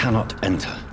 cannot enter.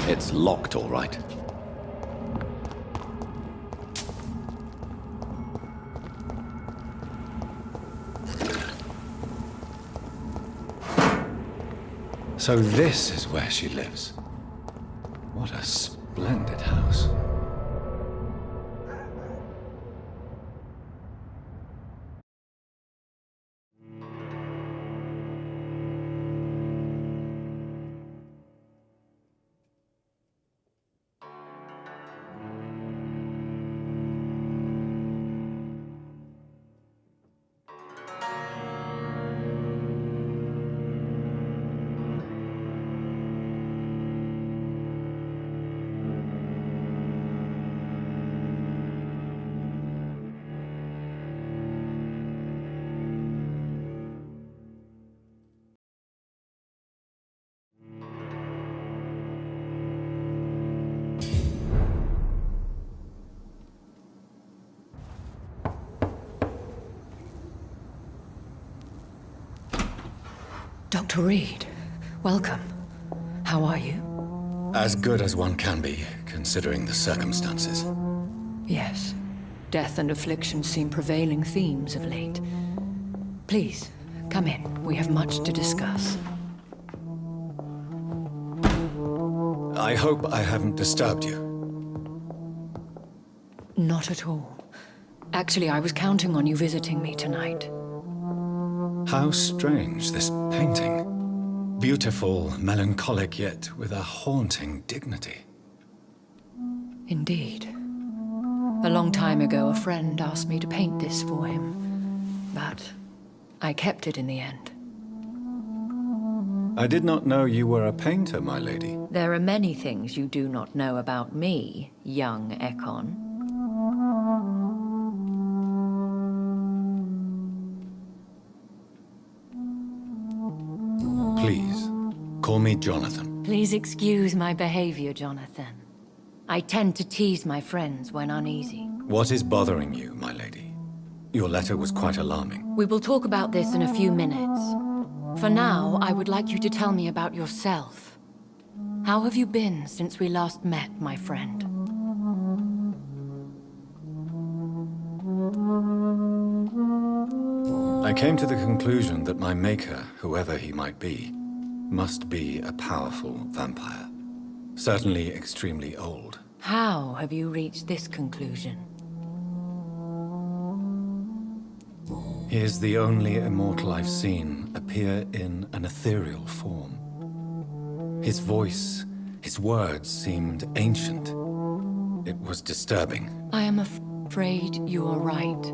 It's locked, all right. So this is where she lives. What a splendid house. Dr. Reed, welcome. How are you? As good as one can be, considering the circumstances. Yes. Death and affliction seem prevailing themes of late. Please, come in. We have much to discuss. I hope I haven't disturbed you. Not at all. Actually, I was counting on you visiting me tonight. How strange, this painting. Beautiful, melancholic, yet with a haunting dignity. Indeed. A long time ago, a friend asked me to paint this for him, but I kept it in the end. I did not know you were a painter, my lady. There are many things you do not know about me, young Ekon. Please, call me Jonathan. Please excuse my behavior, Jonathan. I tend to tease my friends when uneasy. What is bothering you, my lady? Your letter was quite alarming. We will talk about this in a few minutes. For now, I would like you to tell me about yourself. How have you been since we last met, my friend? I came to the conclusion that my maker, whoever he might be, must be a powerful vampire. Certainly extremely old. How have you reached this conclusion? He is the only immortal I've seen appear in an ethereal form. His voice, his words seemed ancient. It was disturbing. I am afraid you are right.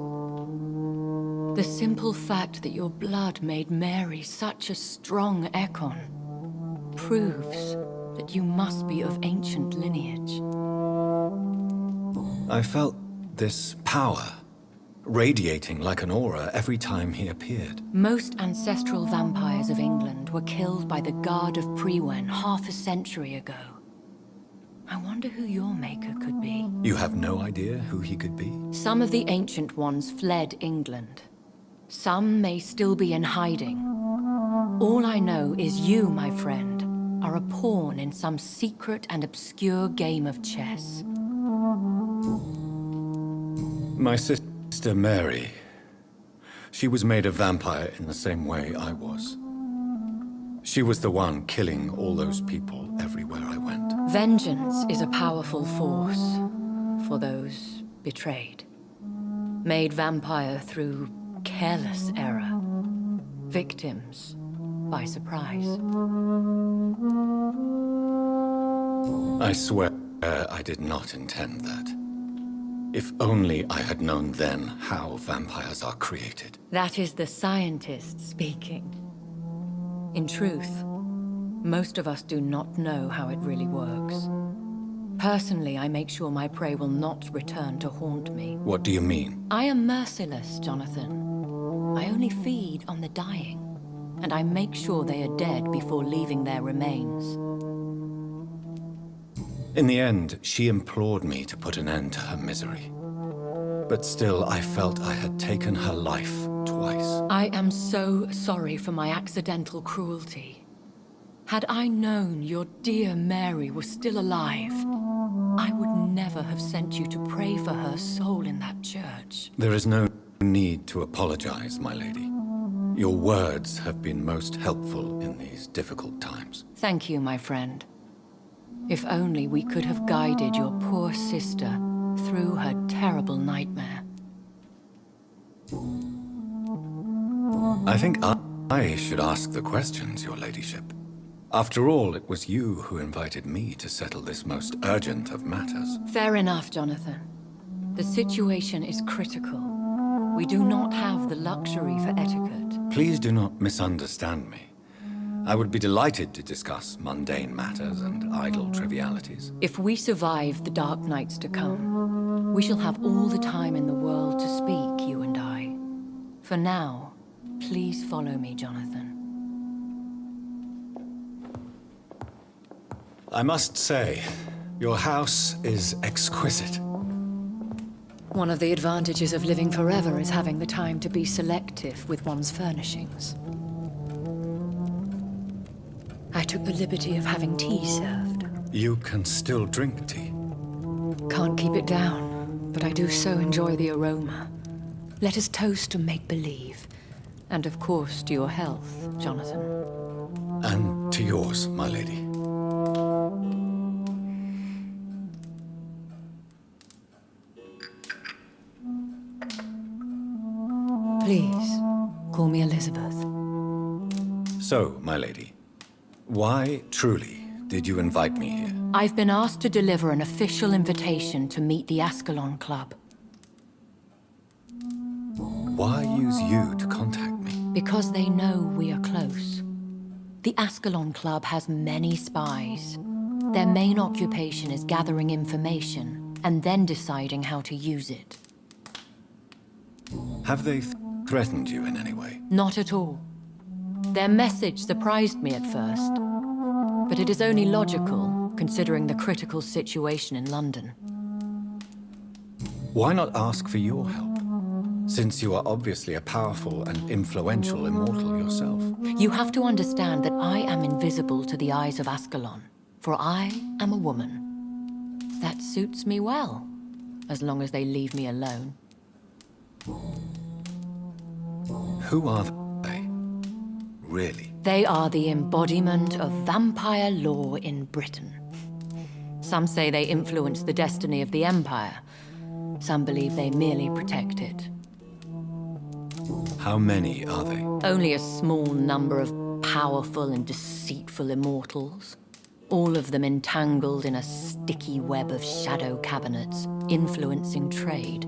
The simple fact that your blood made Mary such a strong Ekon proves that you must be of ancient lineage. I felt this power radiating like an aura every time he appeared. Most ancestral vampires of England were killed by the Guard of Priwen half a century ago. I wonder who your maker could be. You have no idea who he could be? Some of the ancient ones fled England. Some may still be in hiding. All I know is you, my friend, are a pawn in some secret and obscure game of chess. My sister Mary. She was made a vampire in the same way I was. She was the one killing all those people everywhere I went. Vengeance is a powerful force for those betrayed. Made vampire through careless error. Victims by surprise. I swear I did not intend that. If only I had known then how vampires are created. That is the scientist speaking. In truth, most of us do not know how it really works. Personally, I make sure my prey will not return to haunt me. What do you mean? I am merciless, Jonathan. I only feed on the dying, and I make sure they are dead before leaving their remains. In the end, she implored me to put an end to her misery. But still, I felt I had taken her life twice. I am so sorry for my accidental cruelty. Had I known your dear Mary was still alive, I would never have sent you to pray for her soul in that church. There is no need to apologize, my lady. Your words have been most helpful in these difficult times. Thank you, my friend. If only we could have guided your poor sister through her terrible nightmare. I think I should ask the questions, your ladyship. After all, it was you who invited me to settle this most urgent of matters. Fair enough, Jonathan. The situation is critical. We do not have the luxury for etiquette. Please do not misunderstand me. I would be delighted to discuss mundane matters and idle trivialities. If we survive the dark nights to come, we shall have all the time in the world to speak, you and I. For now, please follow me, Jonathan. I must say, your house is exquisite. One of the advantages of living forever is having the time to be selective with one's furnishings. I took the liberty of having tea served. You can still drink tea. Can't keep it down, but I do so enjoy the aroma. Let us toast to make-believe. And of course, to your health, Jonathan. And to yours, my lady. Please, call me Elizabeth. So, my lady, why, truly, did you invite me here? I've been asked to deliver an official invitation to meet the Ascalon Club. Why use you to contact me? Because they know we are close. The Ascalon Club has many spies. Their main occupation is gathering information and then deciding how to use it. Have they threatened you in any way? Not at all. Their message surprised me at first. But it is only logical, considering the critical situation in London. Why not ask for your help? Since you are obviously a powerful and influential immortal yourself. You have to understand that I am invisible to the eyes of Ascalon, for I am a woman. That suits me well, as long as they leave me alone. Who are they? Really? They are the embodiment of vampire law in Britain. Some say they influence the destiny of the Empire. Some believe they merely protect it. How many are they? Only a small number of powerful and deceitful immortals. All of them entangled in a sticky web of shadow cabinets, influencing trade.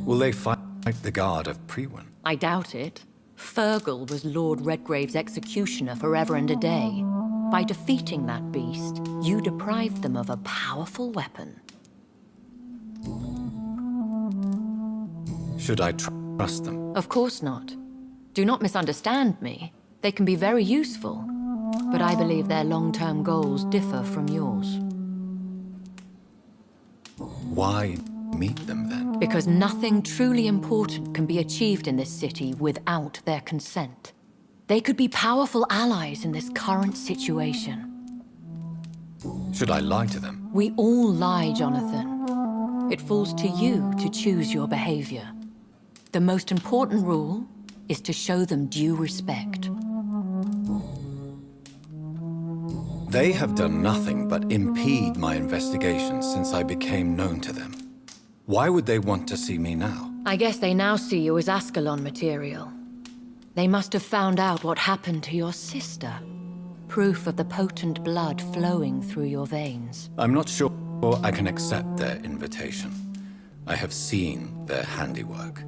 Will they fight the guard of Priwen? I doubt it. Fergal was Lord Redgrave's executioner forever and a day. By defeating that beast, you deprived them of a powerful weapon. Should I trust them? Of course not. Do not misunderstand me. They can be very useful, but I believe their long-term goals differ from yours. Why meet them then? Because nothing truly important can be achieved in this city without their consent. They could be powerful allies in this current situation. Should I lie to them? We all lie, Jonathan. It falls to you to choose your behavior. The most important rule is to show them due respect. They have done nothing but impede my investigation since I became known to them. Why would they want to see me now? I guess they now see you as Ascalon material. They must have found out what happened to your sister. Proof of the potent blood flowing through your veins. I'm not sure I can accept their invitation. I have seen their handiwork.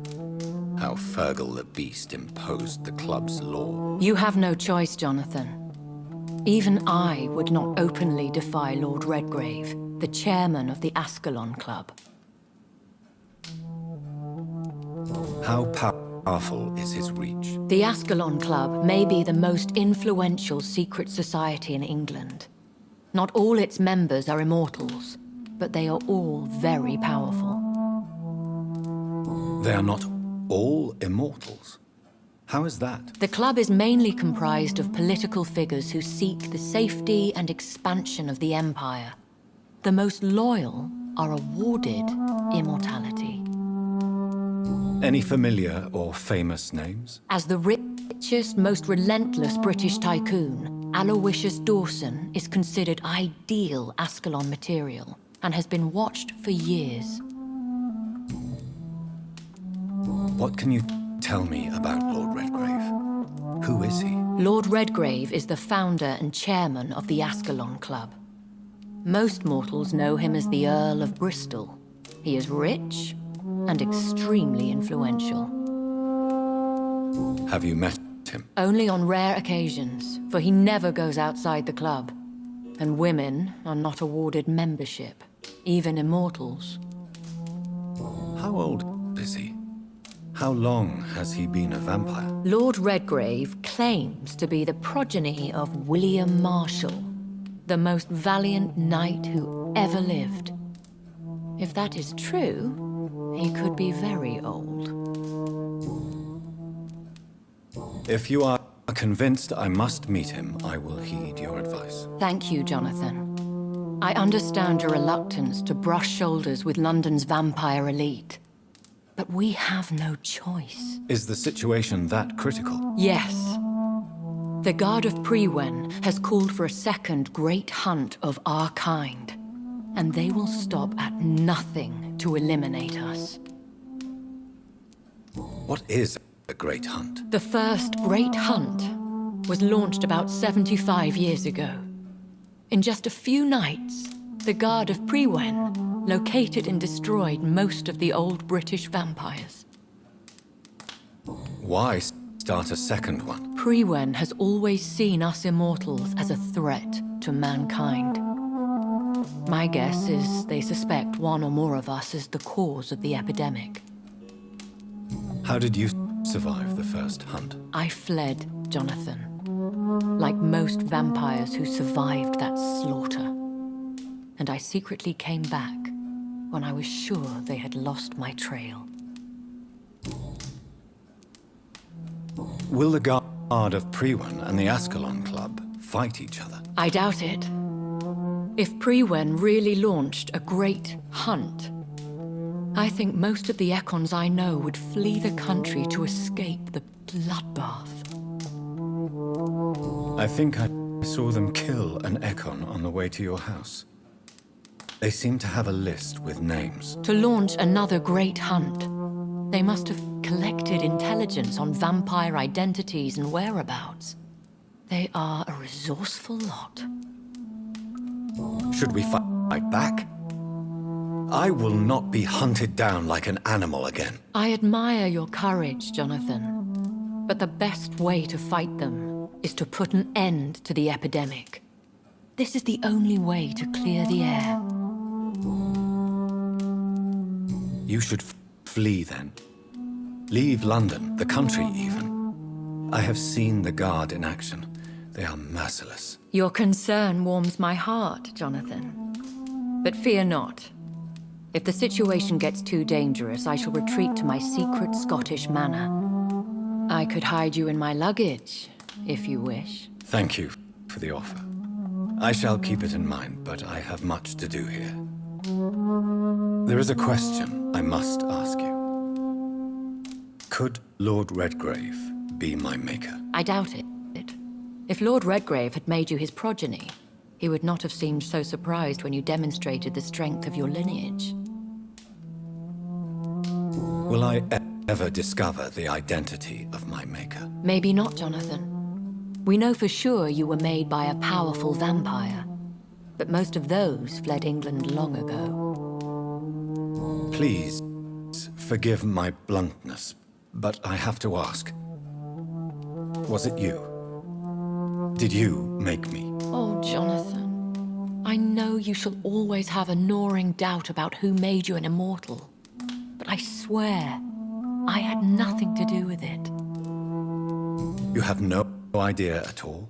How Fergal the Beast imposed the club's law. You have no choice, Jonathan. Even I would not openly defy Lord Redgrave, the chairman of the Ascalon Club. How powerful is his reach? The Ascalon Club may be the most influential secret society in England. Not all its members are immortals, but they are all very powerful. They are not all immortals. How is that? The club is mainly comprised of political figures who seek the safety and expansion of the Empire. The most loyal are awarded immortality. Any familiar or famous names? As the richest, most relentless British tycoon, Aloysius Dawson is considered ideal Ascalon material and has been watched for years. What can you tell me about Lord Redgrave? Who is he? Lord Redgrave is the founder and chairman of the Ascalon Club. Most mortals know him as the Earl of Bristol. He is rich and extremely influential. Have you met him? Only on rare occasions, for he never goes outside the club. And women are not awarded membership, even immortals. How old is he? How long has he been a vampire? Lord Redgrave claims to be the progeny of William Marshall, the most valiant knight who ever lived. If that is true, he could be very old. If you are convinced I must meet him, I will heed your advice. Thank you, Jonathan. I understand your reluctance to brush shoulders with London's vampire elite. But we have no choice. Is the situation that critical? Yes. The Guard of Priwen has called for a second great hunt of our kind. And they will stop at nothing to eliminate us. What is a great hunt? The first great hunt was launched about 75 years ago. In just a few nights, the Guard of Priwen located and destroyed most of the old British vampires. Why start a second one? Priwen has always seen us immortals as a threat to mankind. My guess is they suspect one or more of us as the cause of the epidemic. How did you survive the first hunt? I fled, Jonathan. like most vampires who survived that slaughter. And I secretly came back when I was sure they had lost my trail. Will the guard of Priwen and the Ascalon Club fight each other? I doubt it. If Priwen really launched a great hunt, I think most of the Ekons I know would flee the country to escape the bloodbath. I think I saw them kill an Ekon on the way to your house. They seem to have a list with names. To launch another great hunt, they must have collected intelligence on vampire identities and whereabouts. They are a resourceful lot. Should we fight back? I will not be hunted down like an animal again. I admire your courage, Jonathan. But the best way to fight them is to put an end to the epidemic. This is the only way to clear the air. You should flee then. Leave London, the country even. I have seen the Guard in action. They are merciless. Your concern warms my heart, Jonathan. But fear not. If the situation gets too dangerous, I shall retreat to my secret Scottish manor. I could hide you in my luggage, if you wish. Thank you for the offer. I shall keep it in mind, but I have much to do here. There is a question I must ask you. Could Lord Redgrave be my maker? I doubt it. If Lord Redgrave had made you his progeny, he would not have seemed so surprised when you demonstrated the strength of your lineage. Will I ever discover the identity of my maker? Maybe not, Jonathan. We know for sure you were made by a powerful vampire, but most of those fled England long ago. Please, forgive my bluntness, but I have to ask. Was it you? Did you make me? Oh, Jonathan. I know you shall always have a gnawing doubt about who made you an immortal. But I swear, I had nothing to do with it. You have no idea at all?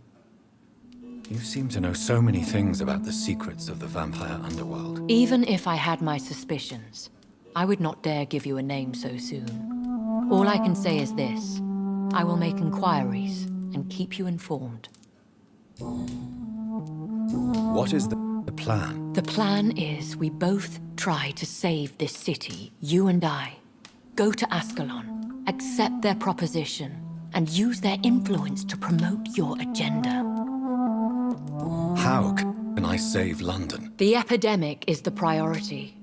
You seem to know so many things about the secrets of the vampire underworld. Even if I had my suspicions, I would not dare give you a name so soon. All I can say is this. I will make inquiries and keep you informed. What is the plan? The plan is we both try to save this city, you and I. Go to Ascalon, accept their proposition, and use their influence to promote your agenda. How can I save London? The epidemic is the priority.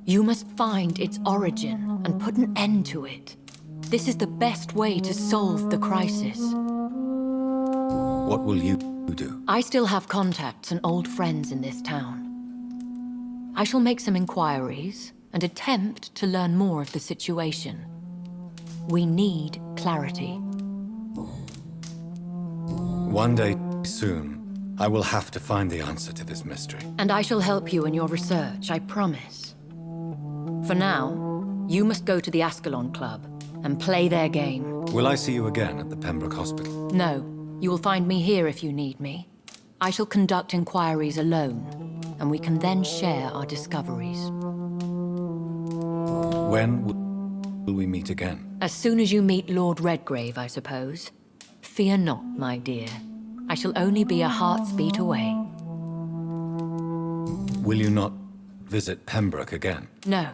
You must find its origin and put an end to it. This is the best way to solve the crisis. What will you do? I still have contacts and old friends in this town. I shall make some inquiries and attempt to learn more of the situation. We need clarity. One day soon, I will have to find the answer to this mystery. And I shall help you in your research, I promise. For now, you must go to the Ascalon Club and play their game. Will I see you again at the Pembroke Hospital? No, you will find me here if you need me. I shall conduct inquiries alone, and we can then share our discoveries. When will we meet again? As soon as you meet Lord Redgrave, I suppose. Fear not, my dear. I shall only be a heart's beat away. Will you not visit Pembroke again? No.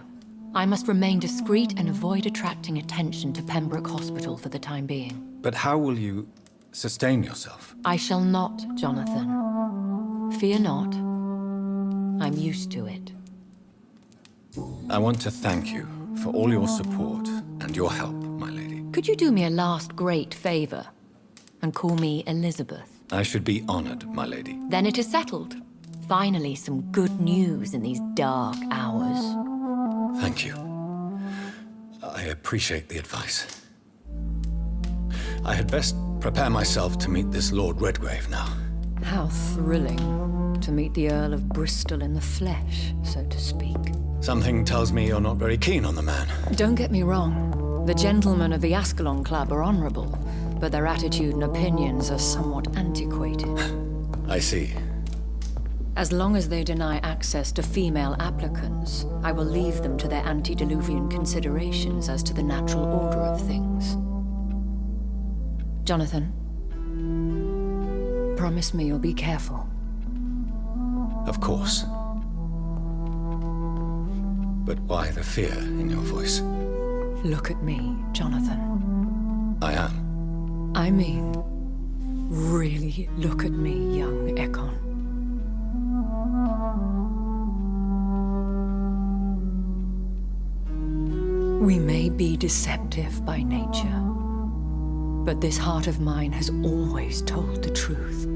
I must remain discreet and avoid attracting attention to Pembroke Hospital for the time being. But how will you sustain yourself? I shall not, Jonathan. Fear not. I'm used to it. I want to thank you for all your support and your help, my lady. Could you do me a last great favor and call me Elizabeth? I should be honored, my lady. Then it is settled. Finally, some good news in these dark hours. Thank you. I appreciate the advice. I had best prepare myself to meet this Lord Redgrave now. How thrilling to meet the Earl of Bristol in the flesh, so to speak. Something tells me you're not very keen on the man. Don't get me wrong. The gentlemen of the Ascalon Club are honorable, but their attitude and opinions are somewhat antiquated. I see. As long as they deny access to female applicants, I will leave them to their antediluvian considerations as to the natural order of things. Jonathan, promise me you'll be careful. Of course. But why the fear in your voice? Look at me, Jonathan. I am. I mean, really look at me, young Ekon. We may be deceptive by nature, but this heart of mine has always told the truth.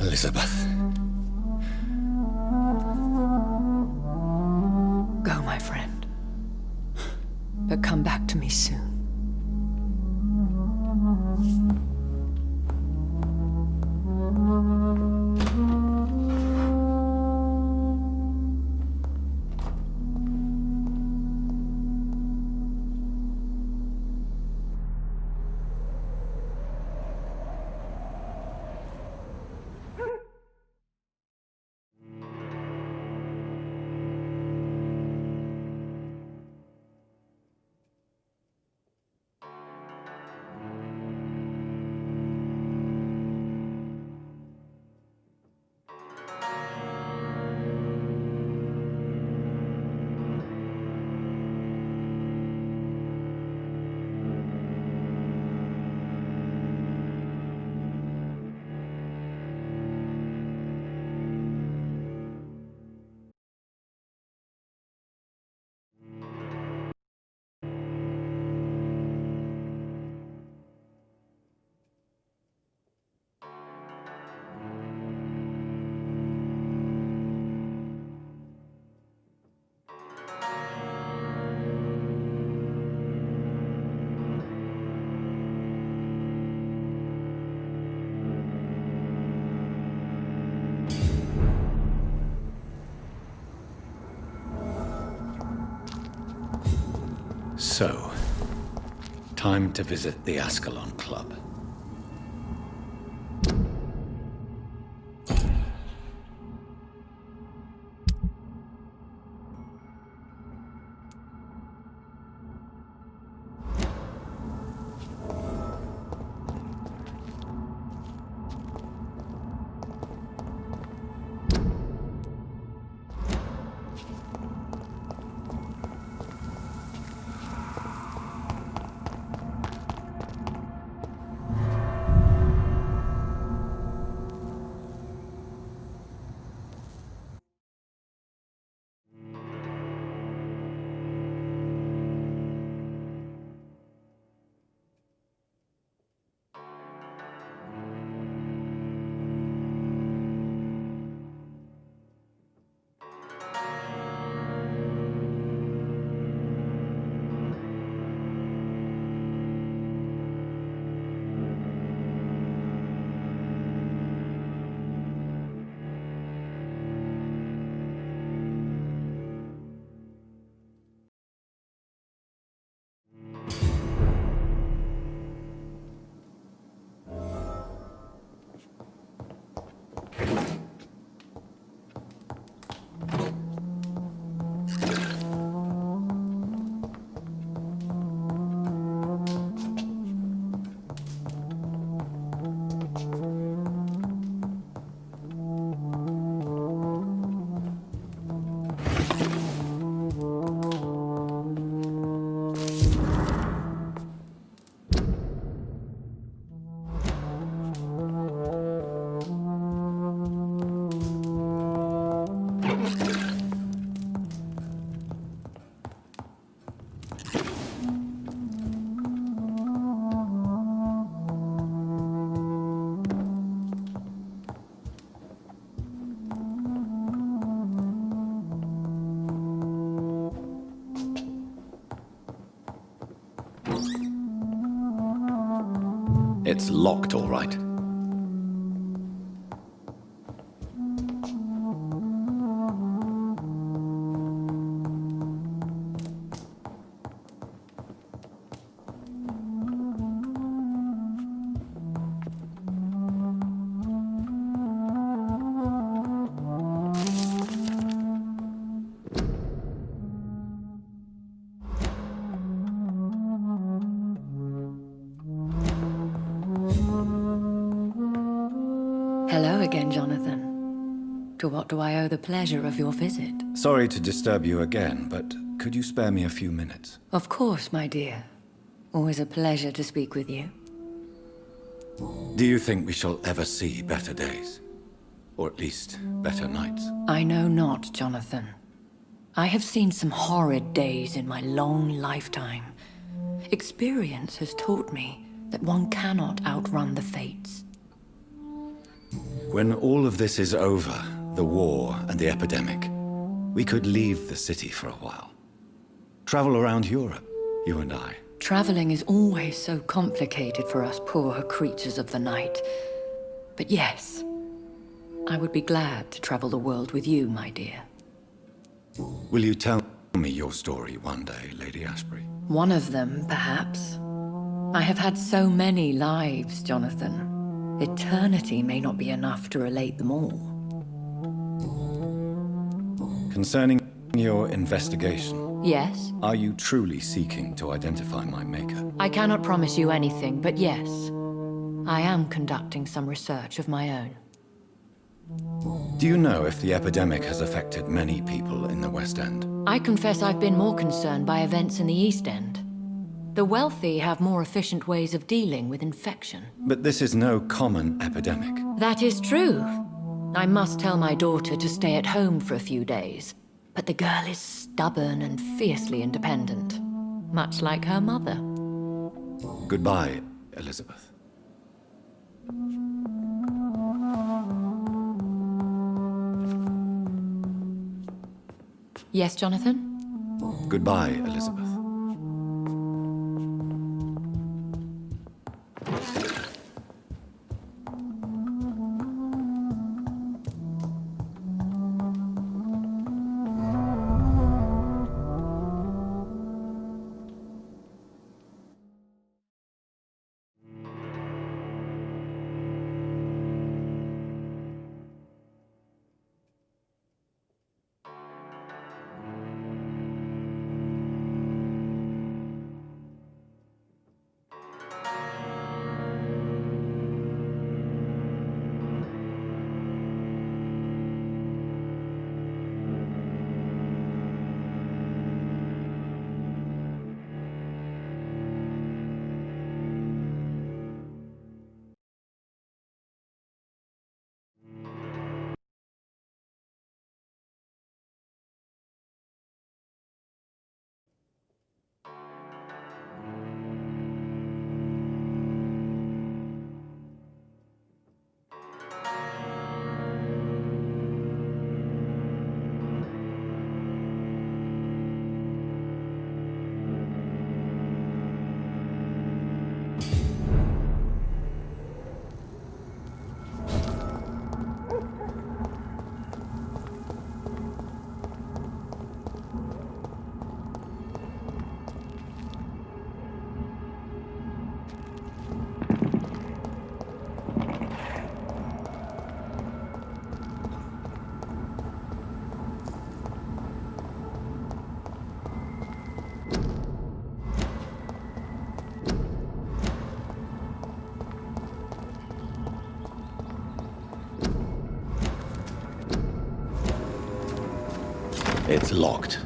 Elizabeth. Go, my friend. But come back to me soon. So, time to visit the Ascalon Club. It's locked, all right. Hello again, Jonathan. To what do I owe the pleasure of your visit? Sorry to disturb you again, but could you spare me a few minutes? Of course, my dear. Always a pleasure to speak with you. Do you think we shall ever see better days? Or at least, better nights? I know not, Jonathan. I have seen some horrid days in my long lifetime. Experience has taught me that one cannot outrun the fates. When all of this is over, the war and the epidemic, we could leave the city for a while. Travel around Europe, you and I. Traveling is always so complicated for us poor creatures of the night. But yes, I would be glad to travel the world with you, my dear. Will you tell me your story one day, Lady Ashbury? One of them, perhaps. I have had so many lives, Jonathan. Eternity may not be enough to relate them all. Concerning your investigation, Yes? are you truly seeking to identify my maker? I cannot promise you anything, but yes. I am conducting some research of my own. Do you know if the epidemic has affected many people in the West End? I confess I've been more concerned by events in the East End. The wealthy have more efficient ways of dealing with infection. But this is no common epidemic. That is true. I must tell my daughter to stay at home for a few days. But the girl is stubborn and fiercely independent. Much like her mother. Goodbye, Elizabeth. Yes, Jonathan? Goodbye, Elizabeth. It's locked.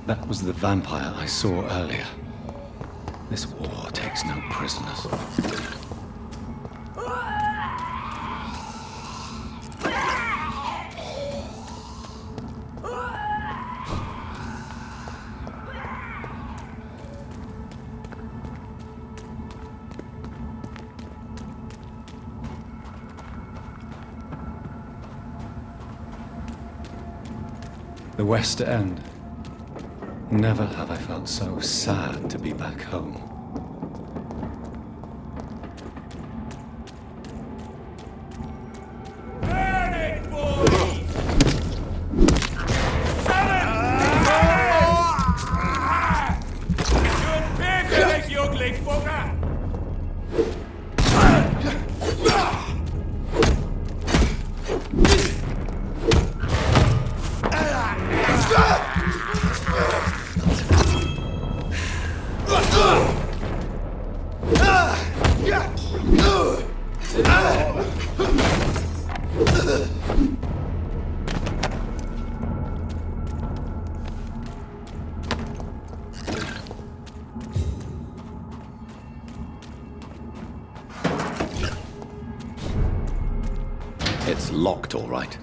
That was the vampire I saw earlier. This war takes no prisoners. The West End. Never have I felt so sad to be back home. It's locked, all right.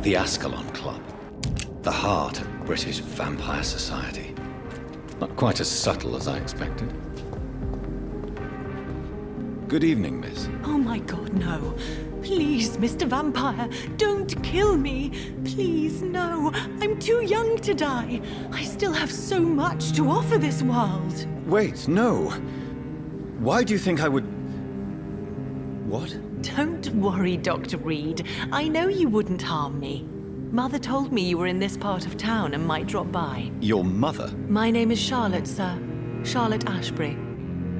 The Ascalon Club. The heart of British vampire society. Not quite as subtle as I expected. Good evening, miss. Oh my god, no. Please, Mr. Vampire, don't kill me. Please, no. I'm too young to die. I still have so much to offer this world. Wait, no. Why do you think I would... What? Don't worry, Dr. Reed. I know you wouldn't harm me. Mother told me you were in this part of town and might drop by. Your mother? My name is Charlotte, sir. Charlotte Ashbury.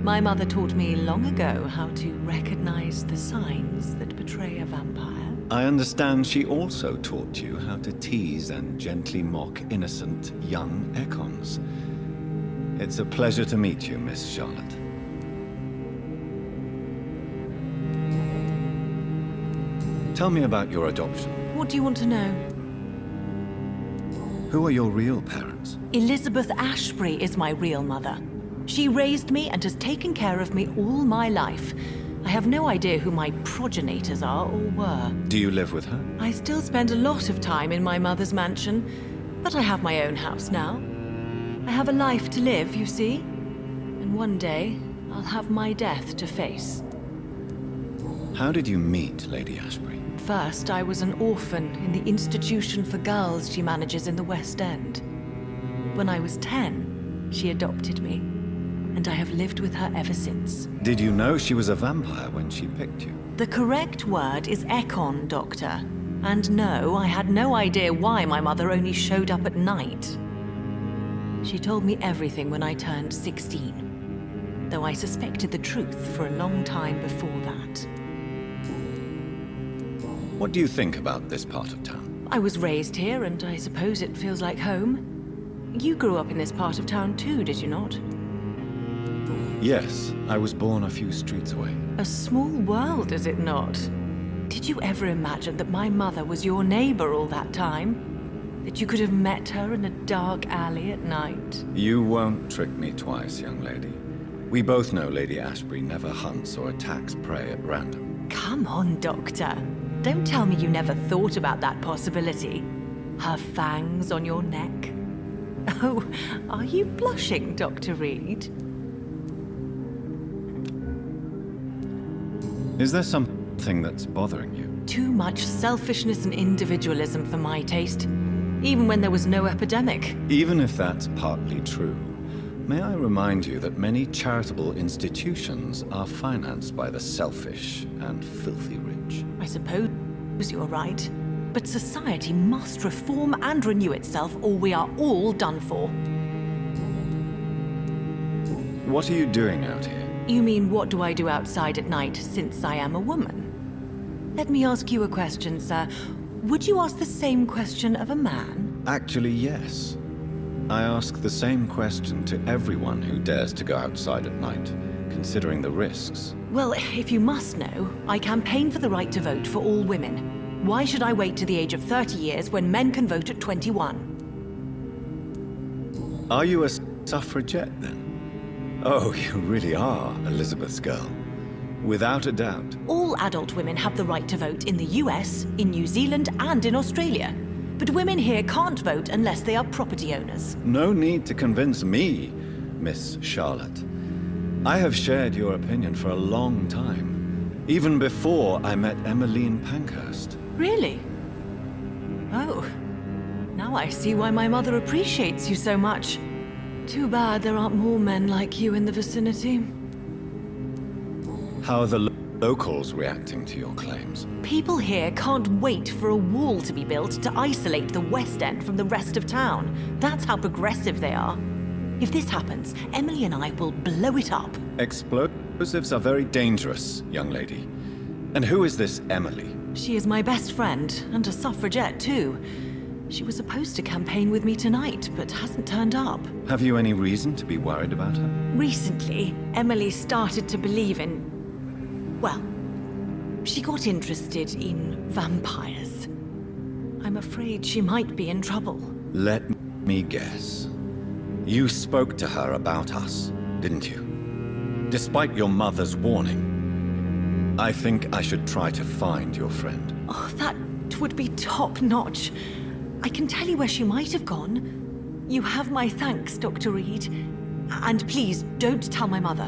My mother taught me long ago how to recognize the signs that betray a vampire. I understand she also taught you how to tease and gently mock innocent young Ekons. It's a pleasure to meet you, Miss Charlotte. Tell me about your adoption. What do you want to know? Who are your real parents? Elizabeth Ashbury is my real mother. She raised me and has taken care of me all my life. I have no idea who my progenitors are or were. Do you live with her? I still spend a lot of time in my mother's mansion, but I have my own house now. I have a life to live, you see. And one day, I'll have my death to face. How did you meet Lady Ashbury? First, I was an orphan in the institution for girls she manages in the West End. When I was 10, she adopted me, and I have lived with her ever since. Did you know she was a vampire when she picked you? The correct word is Ekon, Doctor. And no, I had no idea why my mother only showed up at night. She told me everything when I turned 16, though I suspected the truth for a long time before that. What do you think about this part of town? I was raised here, and I suppose it feels like home. You grew up in this part of town too, did you not? Yes, I was born a few streets away. A small world, is it not? Did you ever imagine that my mother was your neighbor all that time? That you could have met her in a dark alley at night? You won't trick me twice, young lady. We both know Lady Ashbury never hunts or attacks prey at random. Come on, Doctor. Don't tell me you never thought about that possibility. Her fangs on your neck. Oh, are you blushing, Dr. Reed? Is there something that's bothering you? Too much selfishness and individualism for my taste, even when there was no epidemic. Even if that's partly true, may I remind you that many charitable institutions are financed by the selfish and filthy rich. I suppose you're right, but society must reform and renew itself, or we are all done for. What are you doing out here? You mean, what do I do outside at night since I am a woman? Let me ask you a question, sir. Would you ask the same question of a man? Actually, yes. I ask the same question to everyone who dares to go outside at night, considering the risks. Well, if you must know, I campaign for the right to vote for all women. Why should I wait to the age of 30 years when men can vote at 21? Are you a suffragette, then? Oh, you really are Elizabeth's girl. Without a doubt. All adult women have the right to vote in the US, in New Zealand, and in Australia. But women here can't vote unless they are property owners. No need to convince me, Miss Charlotte. I have shared your opinion for a long time, even before I met Emmeline Pankhurst. Really? Oh. Now I see why my mother appreciates you so much. Too bad there aren't more men like you in the vicinity. How are the locals reacting to your claims? People here can't wait for a wall to be built to isolate the West End from the rest of town. That's how progressive they are. If this happens, Emily and I will blow it up. Explosives are very dangerous, young lady. And who is this Emily? She is my best friend, and a suffragette too. She was supposed to campaign with me tonight, but hasn't turned up. Have you any reason to be worried about her? Recently, Emily started to believe in... well, she got interested in vampires. I'm afraid she might be in trouble. Let me guess. You spoke to her about us, didn't you? Despite your mother's warning. I think I should try to find your friend. Oh, that would be top-notch. I can tell you where she might have gone. You have my thanks, Dr. Reed. And please, don't tell my mother.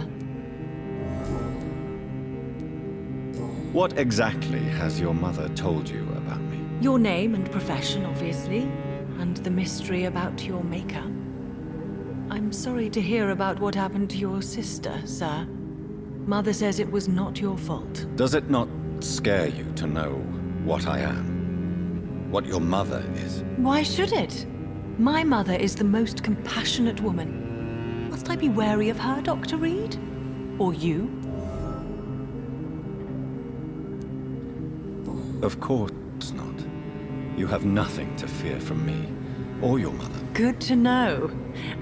What exactly has your mother told you about me? Your name and profession, obviously, and the mystery about your maker. I'm sorry to hear about what happened to your sister, sir. Mother says it was not your fault. Does it not scare you to know what I am? What your mother is? Why should it? My mother is the most compassionate woman. Must I be wary of her, Dr. Reed? Or you? Of course not. You have nothing to fear from me, or your mother. Good to know.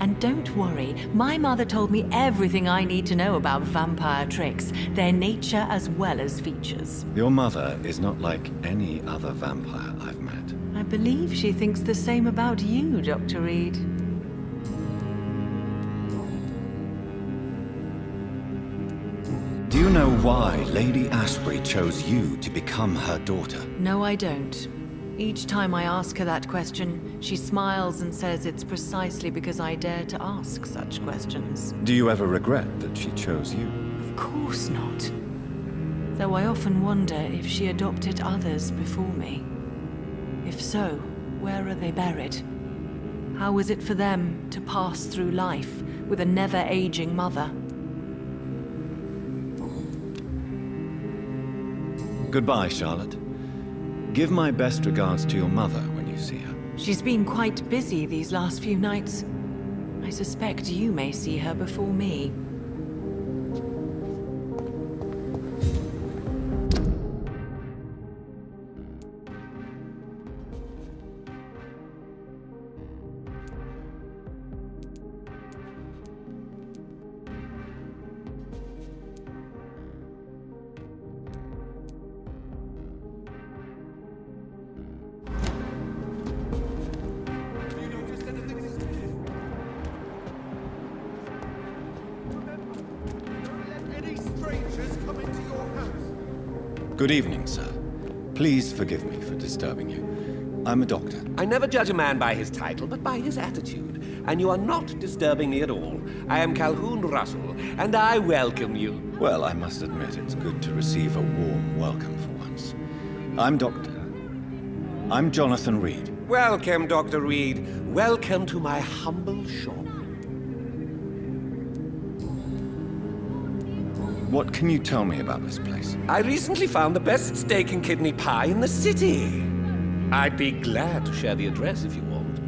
And don't worry, my mother told me everything I need to know about vampire tricks, their nature as well as features. Your mother is not like any other vampire I've met. I believe she thinks the same about you, Dr. Reed. Do you know why Lady Ashbury chose you to become her daughter? No, I don't. Each time I ask her that question, she smiles and says it's precisely because I dare to ask such questions. Do you ever regret that she chose you? Of course not. Though I often wonder if she adopted others before me. If so, where are they buried? How was it for them to pass through life with a never-aging mother? Goodbye, Charlotte. Give my best regards to your mother when you see her. She's been quite busy these last few nights. I suspect you may see her before me. Good evening, sir. Please forgive me for disturbing you. I'm a doctor. I never judge a man by his title, but by his attitude. And you are not disturbing me at all. I am Calhoun Russell, and I welcome you. Well, I must admit it's good to receive a warm welcome for once. I'm Jonathan Reed. Welcome, Dr. Reed. Welcome to my humble shop. What can you tell me about this place? I recently found the best steak and kidney pie in the city. I'd be glad to share the address if you want.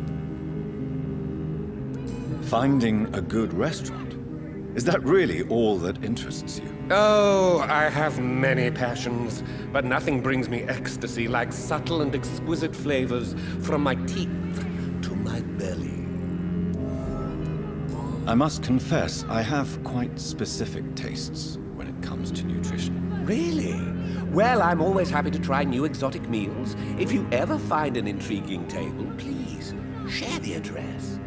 Finding a good restaurant? Is that really all that interests you? Oh, I have many passions, but nothing brings me ecstasy like subtle and exquisite flavors from my teeth to my belly. I must confess, I have quite specific tastes when it comes to nutrition. Really? Well, I'm always happy to try new exotic meals. If you ever find an intriguing table, please share the address.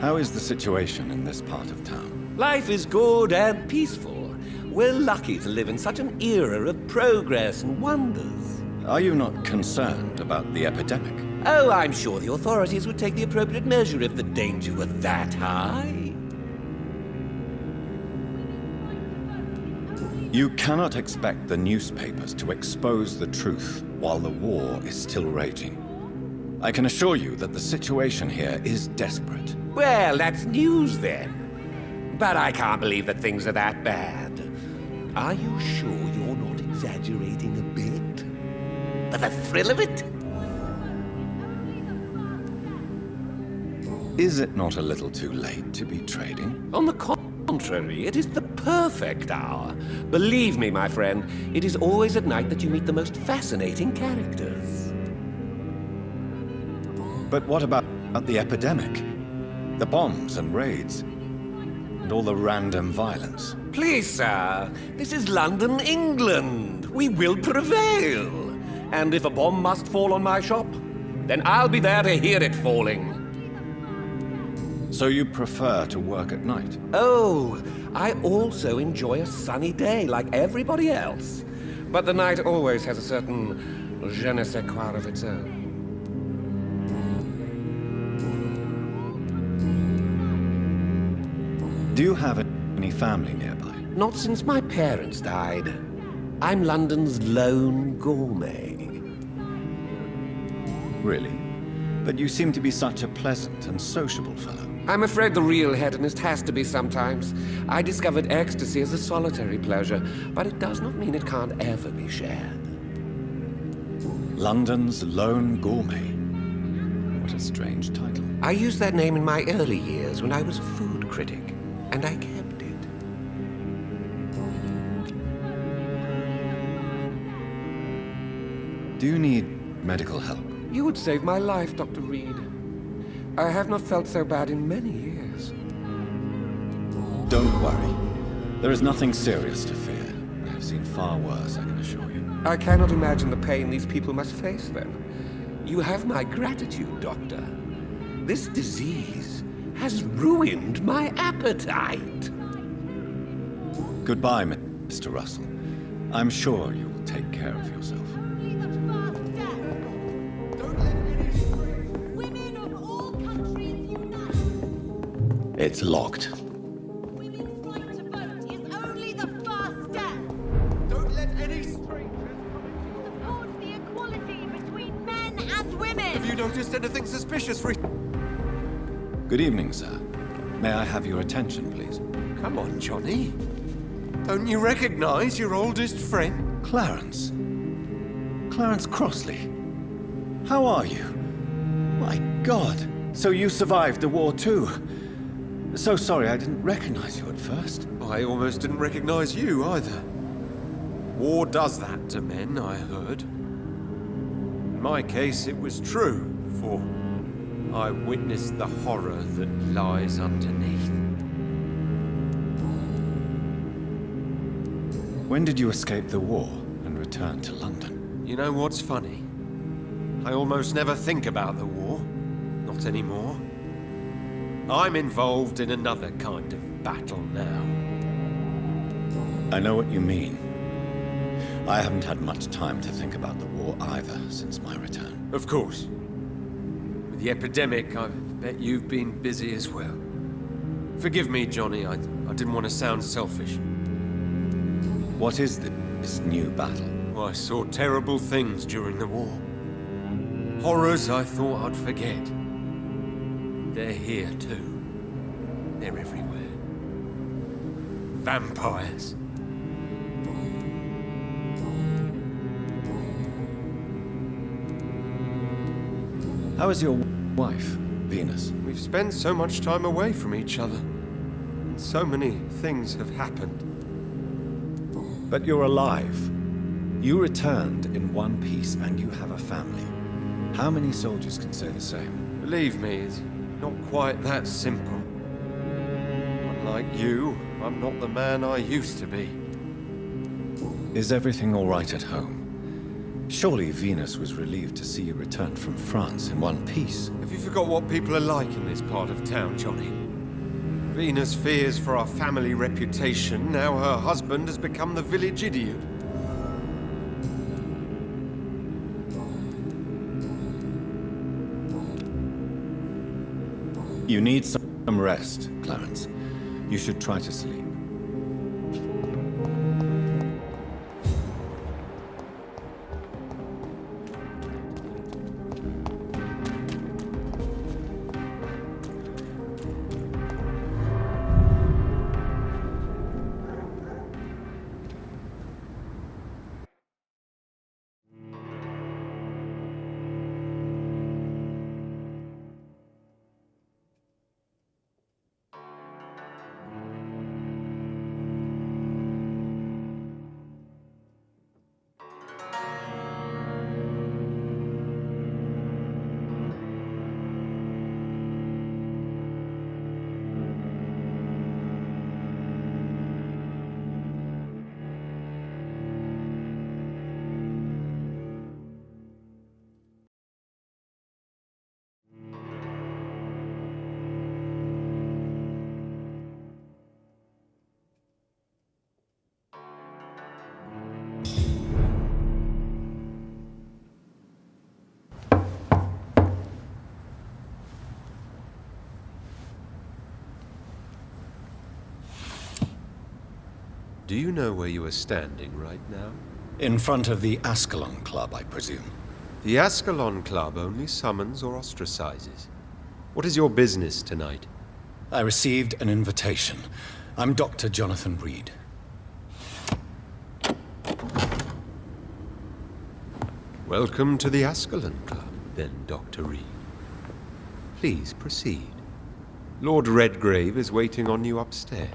How is the situation in this part of town? Life is good and peaceful. We're lucky to live in such an era of progress and wonders. Are you not concerned about the epidemic? Oh, I'm sure the authorities would take the appropriate measure if the danger were that high. You cannot expect the newspapers to expose the truth while the war is still raging. I can assure you that the situation here is desperate. Well, that's news then. But I can't believe that things are that bad. Are you sure you're not exaggerating a bit? For the thrill of it? Is it not a little too late to be trading? On the contrary, it is the perfect hour. Believe me, my friend, it is always at night that you meet the most fascinating characters. But what about the epidemic? The bombs and raids? And all the random violence? Please, sir, this is London, England. We will prevail. And if a bomb must fall on my shop, then I'll be there to hear it falling. So you prefer to work at night? Oh, I also enjoy a sunny day like everybody else. But the night always has a certain je ne sais quoi of its own. Do you have any family nearby? Not since my parents died. I'm London's lone gourmet. Really? But you seem to be such a pleasant and sociable fellow. I'm afraid the real hedonist has to be sometimes. I discovered ecstasy as a solitary pleasure, but it does not mean it can't ever be shared. London's lone gourmet. What a strange title. I used that name in my early years when I was a food critic, and I kept it. Do you need medical help? You would save my life, Dr. Reed. I have not felt so bad in many years. Don't worry. There is nothing serious to fear. I have seen far worse, I can assure you. I cannot imagine the pain these people must face then. You have my gratitude, Doctor. This disease has ruined my appetite. Goodbye, Mr. Russell. I'm sure you will take care of yourself. It's locked. Women's right to vote is only the first step. Don't let any strangers support the equality between men and women. Have you noticed anything suspicious, Reed? Good evening, sir. May I have your attention, please? Come on, Johnny. Don't you recognize your oldest friend? Clarence. Clarence Crossley. How are you? My God. So you survived the war too. So sorry I didn't recognize you at first. I almost didn't recognize you either. War does that to men, I heard. In my case, it was true, for I witnessed the horror that lies underneath. When did you escape the war and return to London? You know what's funny? I almost never think about the war. Not anymore. I'm involved in another kind of battle now. I know what you mean. I haven't had much time to think about the war either since my return. Of course. With the epidemic, I bet you've been busy as well. Forgive me, Johnny, I didn't want to sound selfish. What is this new battle? I saw terrible things during the war. Horrors I thought I'd forget. They're here too. They're everywhere. Vampires. How is your wife, Venus? We've spent so much time away from each other. And so many things have happened. But you're alive. You returned in one piece and you have a family. How many soldiers can say the same? Believe me, not quite that simple. Unlike you, I'm not the man I used to be. Is everything all right at home? Surely Venus was relieved to see you return from France in one piece. Have you forgot what people are like in this part of town, Johnny? Venus fears for our family reputation. Now her husband has become the village idiot. You need some rest, Clarence. You should try to sleep. Do you know where you are standing right now? In front of the Ascalon Club, I presume. The Ascalon Club only summons or ostracizes. What is your business tonight? I received an invitation. I'm Dr. Jonathan Reed. Welcome to the Ascalon Club, then, Dr. Reed. Please proceed. Lord Redgrave is waiting on you upstairs.